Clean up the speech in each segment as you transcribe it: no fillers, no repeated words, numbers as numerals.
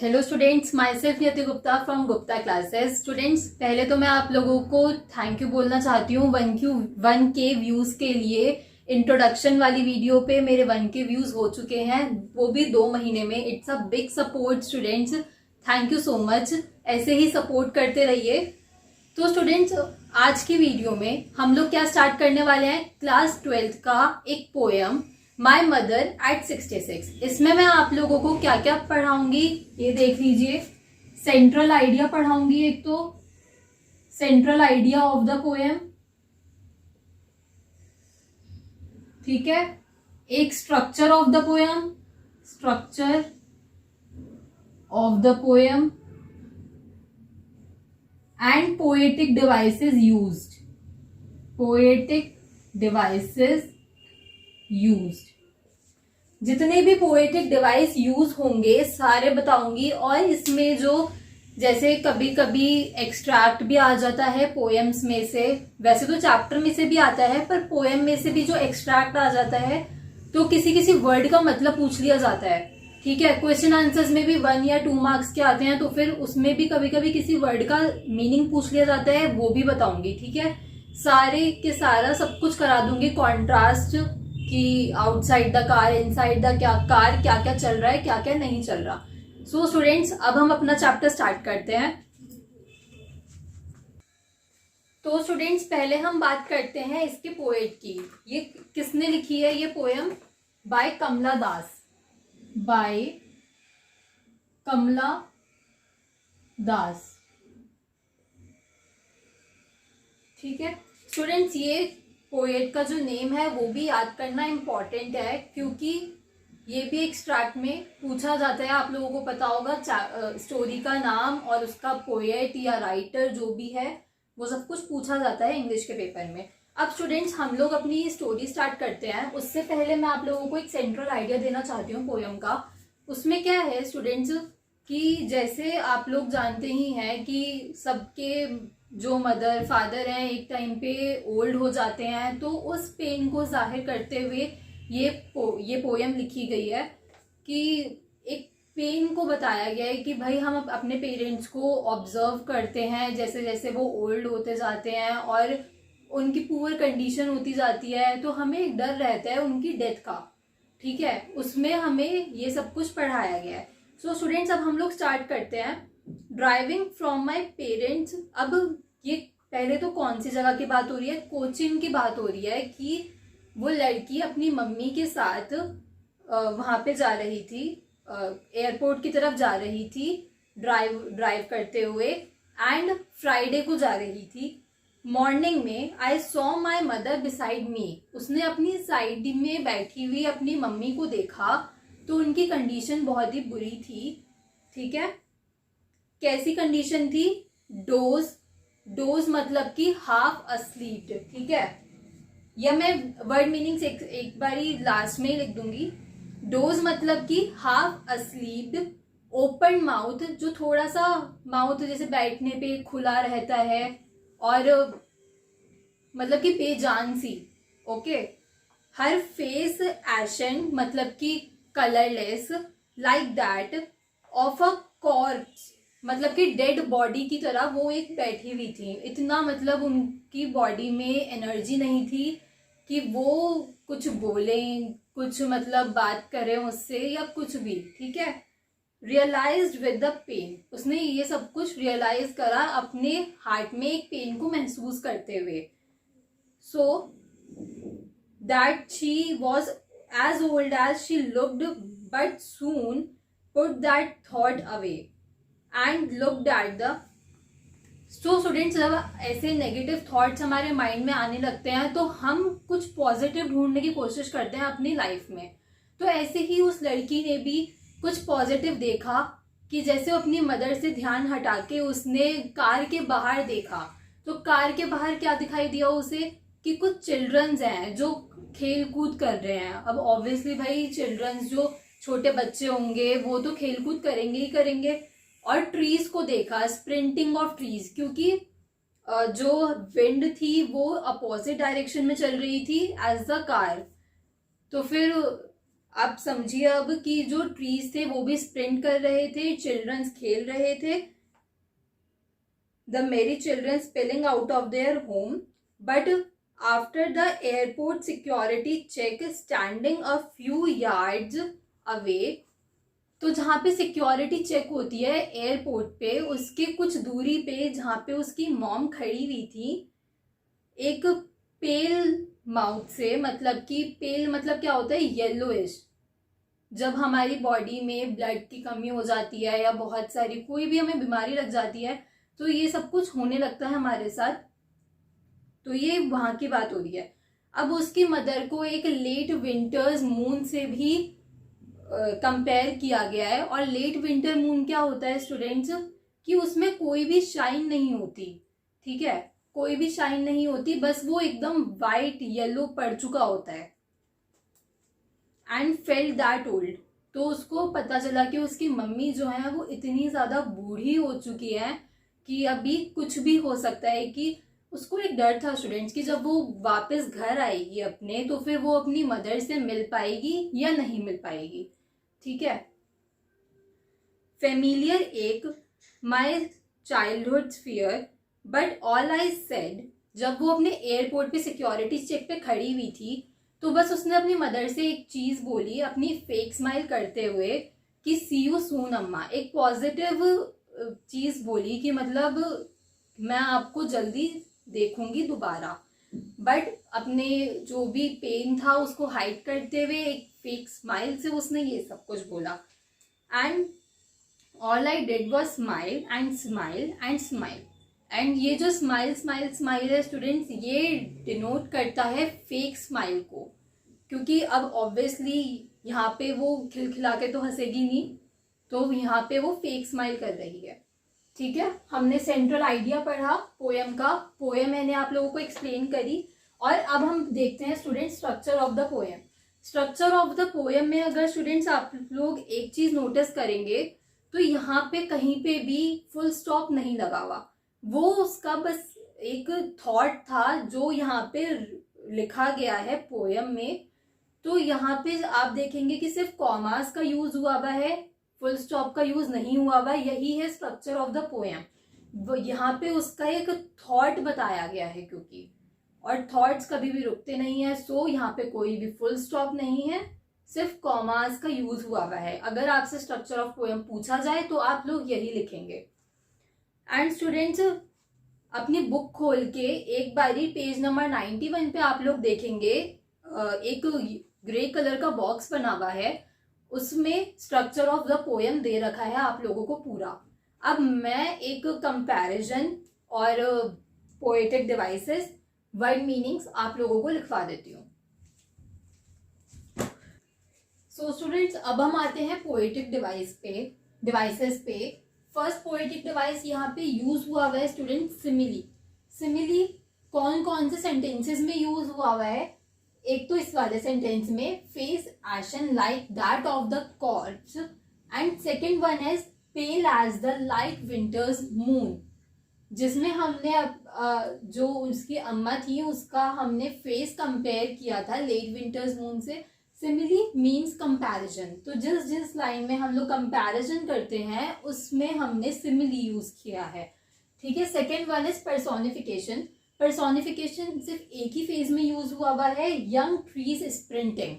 Hello students, my self नियति Gupta from Gupta classes. Students, पहले तो मैं आप लोगों को थैंक यू बोलना चाहती हूँ 1K व्यूज के लिए। इंट्रोडक्शन वाली वीडियो पे मेरे 1K व्यूज हो चुके हैं, वो भी 2 महीने में। It's a big support students, thank you so much. ऐसे ही सपोर्ट करते रहिए। तो स्टूडेंट्स, आज की वीडियो में हम लोग क्या स्टार्ट करने वाले हैं, क्लास 12th का एक पोएम माई मदर एट 66। इसमें मैं आप लोगों को क्या क्या पढ़ाऊंगी ये देख लीजिए। सेंट्रल आइडिया पढ़ाऊंगी, एक तो central idea of the poem, ठीक है। एक structure of the poem, structure of the poem and poetic devices used, poetic devices used. जितने भी पोएटिक डिवाइस यूज होंगे सारे बताऊंगी। और इसमें जो जैसे कभी कभी एक्सट्रैक्ट भी आ जाता है पोएम्स में से, वैसे तो चैप्टर में से भी आता है, पर पोएम में से भी जो एक्सट्रैक्ट आ जाता है तो किसी किसी वर्ड का मतलब पूछ लिया जाता है, ठीक है। क्वेश्चन आंसर्स में भी 1 या 2 मार्क्स के आते हैं, तो फिर उसमें भी कभी कभी किसी वर्ड का मीनिंग पूछ लिया जाता है, वो भी बताऊंगी, ठीक है। सारे के सारा सब कुछ करा दूंगी। कॉन्ट्रास्ट कि outside the car, inside the car क्या क्या चल रहा है, क्या क्या नहीं चल रहा। सो स्टूडेंट्स, अब हम अपना चैप्टर स्टार्ट करते हैं। तो स्टूडेंट्स, पहले हम बात करते हैं इसके पोएट की। ये किसने लिखी है ये पोएम? बाय कमला दास, बाय कमला दास, ठीक है। स्टूडेंट्स, ये पोएट का जो नेम है वो भी याद करना इम्पॉर्टेंट है, क्योंकि ये भी एक्सट्रैक्ट में पूछा जाता है। आप लोगों को पता होगा स्टोरी का नाम और उसका पोएट या राइटर जो भी है वो सब कुछ पूछा जाता है इंग्लिश के पेपर में। अब स्टूडेंट्स, हम लोग अपनी स्टोरी स्टार्ट करते हैं। उससे पहले मैं आप लोगों को एक सेंट्रल आइडिया देना चाहती हूँ पोएम का। उसमें क्या है स्टूडेंट्स कि जैसे आप लोग जानते ही हैं कि सबके जो मदर फादर हैं एक टाइम पे ओल्ड हो जाते हैं, तो उस पेन को जाहिर करते हुए ये पोएम लिखी गई है कि एक पेन को बताया गया है कि भाई हम अपने पेरेंट्स को ऑब्जर्व करते हैं जैसे जैसे वो ओल्ड होते जाते हैं और उनकी पुअर कंडीशन होती जाती है, तो हमें एक डर रहता है उनकी डेथ का, ठीक है। उसमें हमें ये सब कुछ पढ़ाया गया है। सो स्टूडेंट्स, अब हम लोग स्टार्ट करते हैं। Driving from my parents. अब ये पहले तो कौन सी जगह की बात हो रही है? कोचीन की बात हो रही है कि वो लड़की अपनी मम्मी के साथ वहां पे जा रही थी, एयरपोर्ट की तरफ जा रही थी ड्राइव करते हुए, एंड फ्राइडे को जा रही थी। मॉर्निंग में I saw my mother beside me. उसने अपनी साइड में बैठी हुई अपनी मम्मी को देखा, तो उनकी कंडीशन बहुत ही बुरी थी, ठीक है। कैसी कंडीशन थी? डोज मतलब कि हाफ अस्लीप, ठीक है। या मैं वर्ड मीनिंग्स एक बारी लास्ट में लिख दूंगी। डोज मतलब कि हाफ अस्लीप, ओपन माउथ, जो थोड़ा सा माउथ जैसे बैठने पे खुला रहता है, और मतलब कि बेजान सी, ओके। हर फेस एशन मतलब कि colourless, like that of a corps मतलब कि डेड बॉडी की तरह वो एक बैठी हुई थी। इतना मतलब उनकी बॉडी में एनर्जी नहीं थी कि वो कुछ बोले, कुछ मतलब बात करें उससे या कुछ भी, ठीक है। Realised with the pain. उसने ये सब कुछ रियलाइज करा अपने हार्ट में एक पेन को महसूस करते हुए। So that she was as old as she looked, but soon put that thought away and looked at the. So students, जब ऐसे नेगेटिव थॉट्स हमारे माइंड में आने लगते हैं तो हम कुछ पॉजिटिव ढूंढने की कोशिश करते हैं अपनी लाइफ में। तो ऐसे ही उस लड़की ने भी कुछ पॉजिटिव देखा कि जैसे अपनी मदर से ध्यान हटा के उसने कार के बाहर देखा, तो कार के बाहर क्या दिखाई दिया उसे कि कुछ चिल्ड्रंस हैं जो खेल कूद कर रहे हैं। अब ऑब्वियसली भाई चिल्ड्रंस जो छोटे बच्चे होंगे वो तो खेल कूद करेंगे ही करेंगे। और ट्रीज को देखा, स्प्रिंटिंग ऑफ ट्रीज, क्योंकि जो विंड थी वो अपोजिट डायरेक्शन में चल रही थी एज द कार। तो फिर आप समझिए अब कि जो ट्रीज थे वो भी स्प्रिंट कर रहे थे, चिल्ड्रंस खेल रहे थे, the merry children spilling out of their home, but after the airport security check standing a few yards away. तो जहाँ पे सिक्योरिटी चेक होती है एयरपोर्ट पे, उसके कुछ दूरी पे जहाँ पे उसकी मॉम खड़ी हुई थी, एक पेल माउथ से, मतलब कि पेल मतलब क्या होता है, येलोइश। जब हमारी बॉडी में ब्लड की कमी हो जाती है या बहुत सारी कोई भी हमें बीमारी लग जाती है तो ये सब कुछ होने लगता है हमारे साथ। तो ये वहां की बात हो रही है। अब उसकी मदर को एक लेट विंटर्स मून से भी कंपेयर किया गया है। और लेट विंटर मून क्या होता है स्टूडेंट्स, कि उसमें कोई भी शाइन नहीं होती, ठीक है, कोई भी शाइन नहीं होती, बस वो एकदम वाइट येलो पड़ चुका होता है। एंड फेल्ट दैट ओल्ड, तो उसको पता चला कि उसकी मम्मी जो है वो इतनी ज्यादा बूढ़ी हो चुकी है कि अभी कुछ भी हो सकता है। कि उसको एक डर था स्टूडेंट्स कि जब वो वापस घर आएगी अपने, तो फिर वो अपनी मदर से मिल पाएगी या नहीं मिल पाएगी, ठीक है। फेमिलियर एक my childhood fear, but all I said, जब वो अपने एयरपोर्ट पे सिक्योरिटी चेक पे खड़ी हुई थी तो बस उसने अपनी मदर से एक चीज बोली अपनी फेक स्माइल करते हुए कि सी यू सून अम्मा, एक पॉजिटिव चीज बोली कि मतलब मैं आपको जल्दी देखूंगी दोबारा। बट अपने जो भी पेन था उसको हाइड करते हुए एक फेक स्माइल से उसने ये सब कुछ बोला। And all I did was smile and smile and smile. And ये जो स्माइल स्माइल स्माइल है स्टूडेंट्स, ये डिनोट करता है फेक स्माइल को, क्योंकि अब ऑब्वियसली यहाँ पे वो खिलखिला के तो हंसेगी नहीं, तो यहाँ पे वो फेक स्माइल कर रही है, ठीक है। हमने सेंट्रल आइडिया पढ़ा पोयम का, पोयम मैंने आप लोगों को एक्सप्लेन करी। और अब हम देखते हैं student structure of the poem. Structure of the poem में अगर स्टूडेंट्स आप लोग एक चीज नोटिस करेंगे तो यहाँ पे कहीं पे भी फुल स्टॉप नहीं लगा हुआ, वो उसका बस एक थॉट था जो यहाँ पे लिखा गया है पोयम में। तो यहाँ पे आप देखेंगे कि सिर्फ कॉमास का यूज हुआ हुआ है, फुल स्टॉप का यूज नहीं हुआ हुआ, यही है स्ट्रक्चर ऑफ द पोयम। यहाँ पे उसका एक थॉट बताया गया है, क्योंकि और थॉट्स कभी भी रुकते नहीं है, सो यहाँ पे कोई भी फुल स्टॉप नहीं है, सिर्फ कॉमास का यूज हुआ हुआ है। अगर आपसे स्ट्रक्चर ऑफ पोयम पूछा जाए तो आप लोग यही लिखेंगे। एंड स्टूडेंट्स अपनी बुक खोल के एक बारी पेज नंबर 91 पे आप लोग देखेंगे एक ग्रे कलर का बॉक्स बना हुआ है, उसमें स्ट्रक्चर ऑफ द पोयम दे रखा है आप लोगों को पूरा। अब मैं एक कंपैरिजन और पोएटिक डिवाइसेस वर्ड मीनिंग्स आप लोगों को लिखवा देती हूँ। सो स्टूडेंट्स अब हम आते हैं पोएटिक डिवाइसेस पे। फर्स्ट पोएटिक डिवाइस यहाँ पे यूज हुआ है स्टूडेंट सिमिली। सिमिली कौन कौन से सेंटेंसेस में यूज हुआ है, एक तो इस वाले सेंटेंस में face ashen like that of the corpse, and second one is pale as the light winter's moon, जिसमें हमने जो उसकी अम्मा थी उसका हमने फेस कंपेयर किया था लेट विंटर्स मून से। सिमिली मीन्स कंपैरिजन, तो जिस जिस लाइन में हम लोग कंपैरिजन करते हैं उसमें हमने सिमिली यूज किया है, ठीक है। Second one is personification. Personification सिर्फ एक ही फेज में यूज हुआ है, young trees sprinting.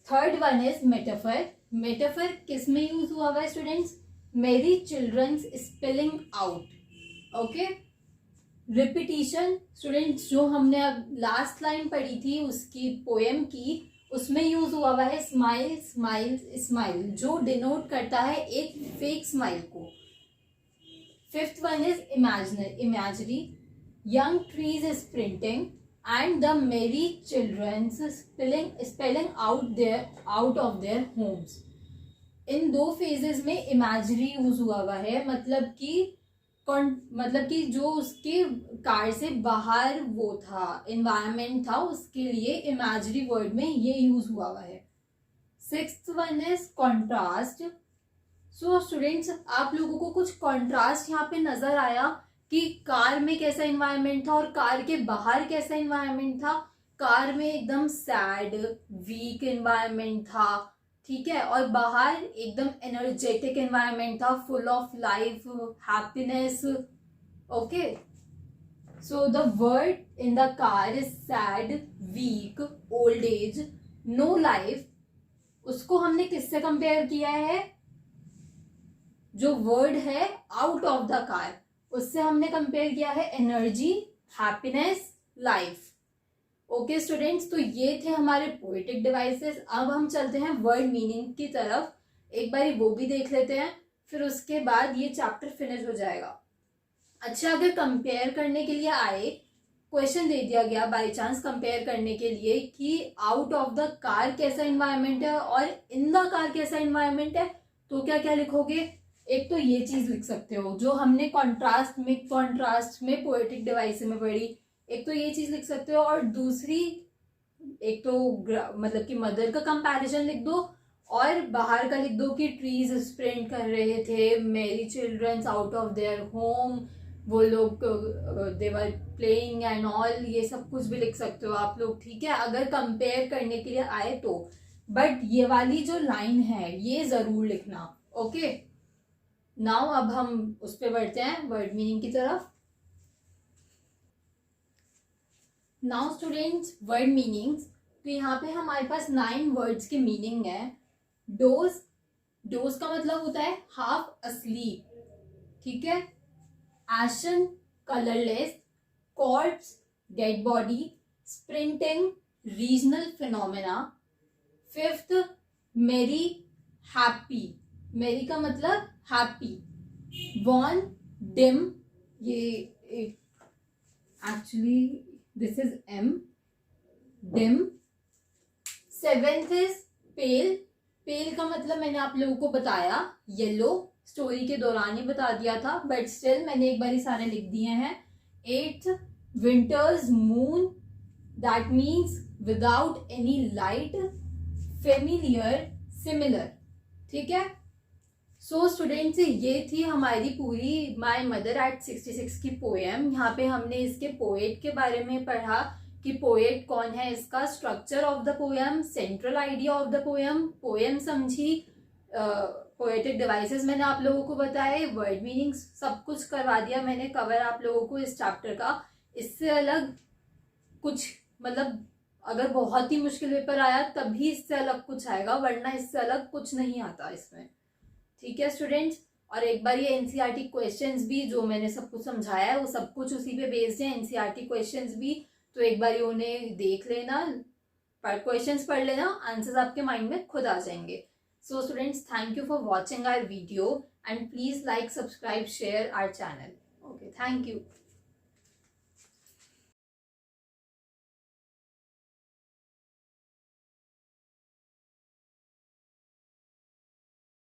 Third one is metaphor. Metaphor किस में यूज हुआ है students, merry childrens spelling out, okay. Repetition students जो हमने अब लास्ट लाइन पढ़ी थी उसकी पोएम की, उसमें यूज हुआ है स्माइल स्माइल स्माइल, जो डिनोट करता है एक फेक स्माइल को। Fifth one is imaginary, young trees sprinting and the merry children spelling out of their homes। इन दो फेजेस में इमेजरी यूज हुआ है, मतलब कि जो उसके कार से बाहर वो था एनवायरमेंट था उसके लिए इमेजरी वर्ड में ये यूज हुआ है। Sixth one is contrast. So students आप लोगों को कुछ कॉन्ट्रास्ट यहाँ पे नजर आया कि कार में कैसा एनवायरनमेंट था और कार के बाहर कैसा एनवायरनमेंट था। कार में एकदम सैड वीक एनवायरनमेंट था, ठीक है, और बाहर एकदम एनर्जेटिक एनवायरनमेंट था, full of life, happiness. Okay, so the word in the car is sad, weak, old age, no life. उसको हमने किससे कंपेयर किया है? जो वर्ड है आउट ऑफ द कार, उससे हमने कंपेयर किया है energy, happiness, life. Okay students, तो ये थे हमारे पोएटिक डिवाइसेस। अब हम चलते हैं वर्ड मीनिंग की तरफ, एक बार वो भी देख लेते हैं, फिर उसके बाद ये चैप्टर फिनिश हो जाएगा। अच्छा, अगर कंपेयर करने के लिए आए, क्वेश्चन दे दिया गया बाय चांस कंपेयर करने के लिए कि आउट ऑफ द कार कैसा इन्वायरमेंट है और इन द कार कैसा इन्वायरमेंट है, तो क्या क्या लिखोगे? एक तो ये चीज लिख सकते हो जो हमने कॉन्ट्रास्ट में पोएटिक डिवाइस में पढ़ी, एक तो ये चीज लिख सकते हो, और दूसरी एक तो मतलब कि मदर का कंपैरिजन लिख दो, और बाहर का लिख दो कि ट्रीज स्प्रिंट कर रहे थे, merry childrens out of their home, वो लोग देवर प्लेइंग एंड ऑल, ये सब कुछ भी लिख सकते हो आप लोग, ठीक है, अगर कंपेयर करने के लिए आए तो। बट ये वाली जो लाइन है ये जरूर लिखना। ओके, नाउ अब हम उस पर बढ़ते हैं वर्ड मीनिंग की तरफ। नाउ स्टूडेंट्स, वर्ड मीनिंग्स, तो यहाँ पे हमारे पास 9 वर्ड्स के मीनिंग है। डोज, डोज का मतलब होता है हाफ अस्लीप, ठीक है। Ashen, colourless. Corpse, dead body. Sprinting, regional phenomena. Fifth, merry, happy, merry का मतलब हैप्पी। वॉन, डिम, ये actually this is um, dim. Seventh is pale, pale का मतलब मैंने आप लोगों को बताया येलो, स्टोरी के दौरान ही बता दिया था, बट स्टिल मैंने एक बार ही सारे लिख दिए हैं। Eighth, winters moon, that means without any light. Familiar, similar, ठीक है। सो स्टूडेंट्स, ये थी हमारी पूरी माय मदर एट 66 की पोएम। यहाँ पे हमने इसके पोएट के बारे में पढ़ा कि पोएट कौन है, इसका structure of the poem, central idea of the poem, poem समझी, पोएटिक डिवाइसेस मैंने आप लोगों को बताए, वर्ड मीनिंग्स सब कुछ करवा दिया मैंने कवर आप लोगों को इस चैप्टर का। इससे अलग कुछ मतलब अगर बहुत ही मुश्किल पेपर आया तभी इससे अलग कुछ आएगा, वरना इससे अलग कुछ नहीं आता इसमें, ठीक है स्टूडेंट्स। और एक बार ये एनसीईआरटी क्वेश्चंस भी जो मैंने सब कुछ समझाया है वो सब कुछ उसी पे बेस्ड है, एनसीईआरटी क्वेश्चंस भी, तो एक बार ये उन्हें देख लेना, क्वेश्चंस पढ़ लेना, आंसर्स आपके माइंड में खुद आ जाएंगे। So students, thank you for watching our video and please like, subscribe, share our channel. Okay, thank you.